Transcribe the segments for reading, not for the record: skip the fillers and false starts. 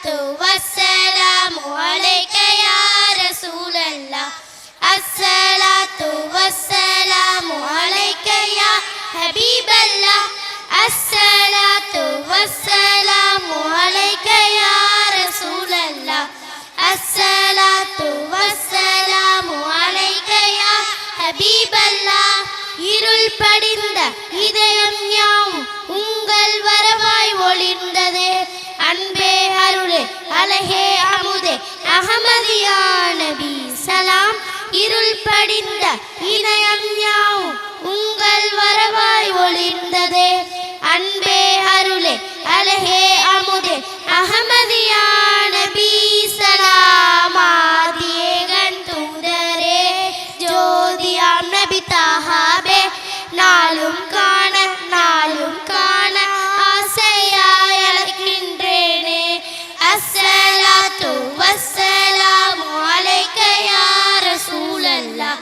अस्सलातु वस्सलामु अलैका या रसूलल्लाह अस्सलातु वस्सलामु अलैका या हबीबल्लाह अस्सलातु वस्सलामु अलैका या रसूलल्लाह अस्सलातु वस्सलामु अलैका या हबीबल्लाह இருள் படிந்த இதயம் யாவும் உங்கள் வரவாய் ஒளிர்ந்ததே அன்பே அருளே அழகே அமுதே அஹமதியா நபி சலாம் இருள் படிந்த இதயம் யாவும் உங்கள் வரவாய் ஒளிர்ந்ததே அன்பே அருளே அழகே அமுதே அஹமதியா நபி சலாம் ஆதியேகன் தூதரே ஜோதியாம் நபி தாஹாபே நாளும் காண ஆசையாய் அழைக்கின்றேனே அஸ்ஸலாத்து வஸ்ஸலாமு அலைக்க யா ரசூலல்லாஹ்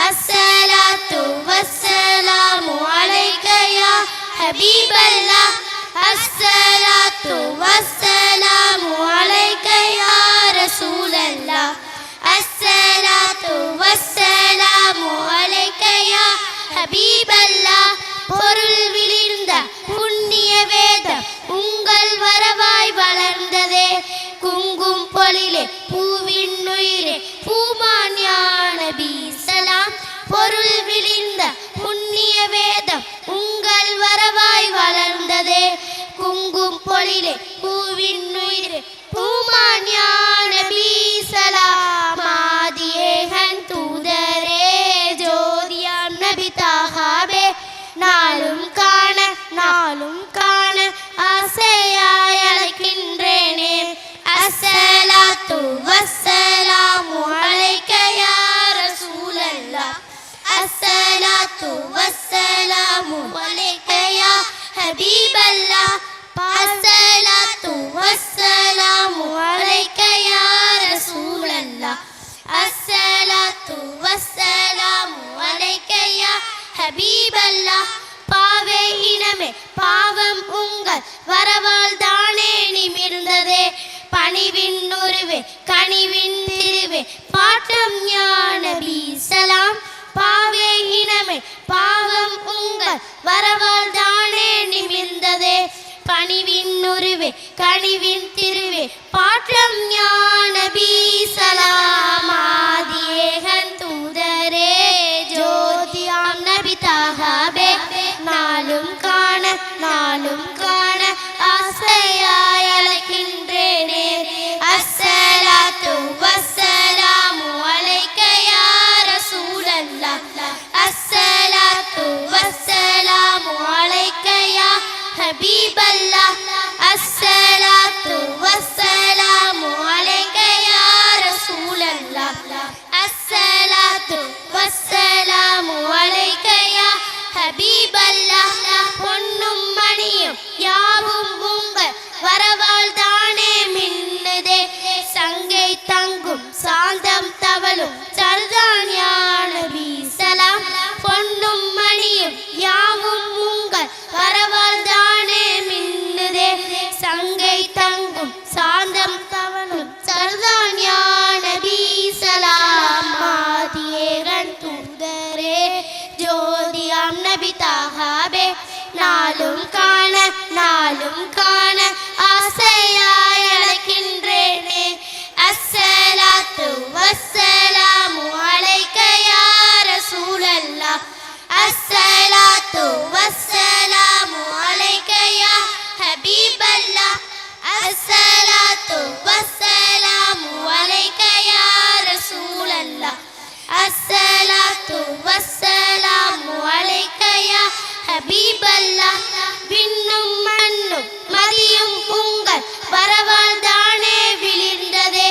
அஸ்ஸலாத்து வஸ்ஸலாமு அலைக்க யா ஹபீபல்லாஹ் அஸ்ஸலாத்து வஸ்ஸலாமு அலைக்க யா ரசூலல்லாஹ் அஸ்ஸலாத்து வஸ்ஸலாமு அலைக்க யா ஹபீபல்லாஹ் பொருள் விளிர்ந்த புண்ணிய வேதம் உங்கள் வரவாய் வளர்ந்ததே குங்கும் பொழிலே பூவின் உயிரே பூமான் யா நபி சலாம் பொருள் விளிர்ந்த புண்ணிய வேதம் உங்கள் வரவாய் வளர்ந்ததே குங்கும் பொழிலே பூவின் உயிரே பூமான் யா நபி சலாம் ஆதியேகன் தூதரே ஜோதியாம் நபி தாஹாபே நாளும் காண ஆசையாய் அழைக்கின்றேனே அஸ்ஸலாத்து வஸ்ஸலாமு அலைக்க யா ரசூலல்லாஹ் அஸ்ஸலாத்து வஸ்ஸலாமு அலைக்க யா ஹபீபல்லாஹ் அஸ்ஸலாத்து வஸ்ஸலாமு அலைக்க யா ரசூலல்லாஹ் அஸ்ஸலாத்து வஸ்ஸலாமு அலைக்க யா ஹபீபல்லாஹ் பாவே இனமே பாவம் உங்கள் வரவால் தானே நிமிர்ந்ததே பணிவின் உருவே கனிவின் திருவே பாட்டம் யா நபி சலாம் பாவே இனமே பாவம் உங்கள் வரவால் தானே நிமிர்ந்ததே பணிவின் உருவே கனிவின் திருவே பாட்டம் யா நபி சலாம் ஆதியேகன் தூதரே ஜோதியாம் நபி தாஹாபே நாளும் காண ஆசையாய் அழைக்கின்றேனே அஸ்ஸலாத்து வஸ்ஸலாமு அலைக்க யா ரசூலல்லாஹ் அஸ்ஸலாத்து வஸ்ஸலாமு அலைக்க யா ஹபீபல்லாஹ் அஸ்ஸலாத்து வஸ்ஸலாமு அலைக்க யா ரசூலல்லாஹ் அஸ்ஸலாத்து வஸ்ஸலாமு அலைக்க யா ஹபீபல்லாஹ் பொன்னும் மணியும் யாவும் உங்கள் வரவால் தானே மின்னுதே சங்கை தங்கும் சாந்தம் தவளும் சர்தான் யா நபி சலாம் பொன்னும் மணியும் யாவும் உங்கள் வரவால் தானே மின்னுதே சங்கை தங்கும் சாந்தம் தவளும் சர்தான் யா நபி சலாம் ஆதியேகன் தூதரே ஜோதியாம் நபி தாஹாபே நாளும் காண ஆசையாய் அழைக்கின்றேனே அஸ்ஸலாத்து வஸ்ஸலாமு அலைக்க யா ரசூலல்லாஹ் அஸ்ஸலாத்து வஸ்ஸலாமு அலைக்க யா ஹபீபல்லாஹ் அஸ்ஸலாத்து வஸ்ஸலாமு அலைக்க யா ரசூலல்லாஹ் அஸ்ஸலாத்து வஸ்ஸலாமு அலைக்க யா ஹபீபல்லாஹ் விண்ணும் மண்ணும் மதியும் உங்கள் வரவால் தானே விளிர்ந்ததே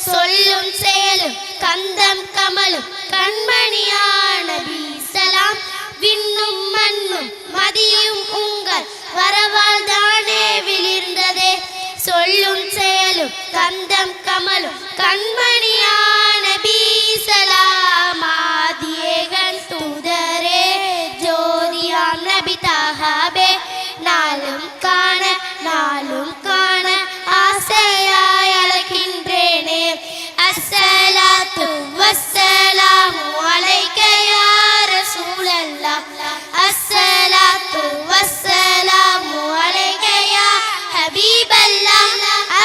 சொல்லும் செயலும் கந்தம் கமலும் கண்மணியா நபி சலாம் விண்ணும் மண்ணும் மதியும் உங்கள் வரவால் தானே விளிர்ந்ததே சொல்லும் செயலும் கந்தம் கமலும் கண்மணியா நபி சலாம் ஆதியேகன் தூதரே ஜோதியாம் நபி தாஹாபே நாளும் காண ஆசையா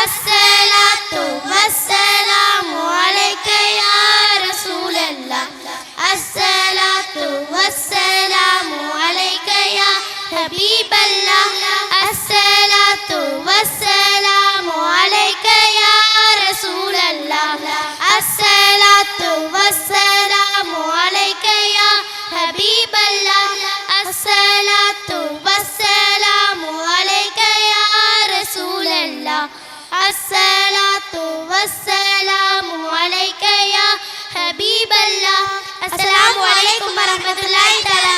الصلاة والسلام عليك يا رسول الله الصلاة والسلام عليك يا حبيب الله الصلاة والسلام عليك يا رسول الله الصلاة والسلام عليك يا حبيب الله الصلاة والسلام عليك يا رسول الله الصلاة والسلام عليك يا حبيب الله. السلام عليكم ورحمة الله تعالى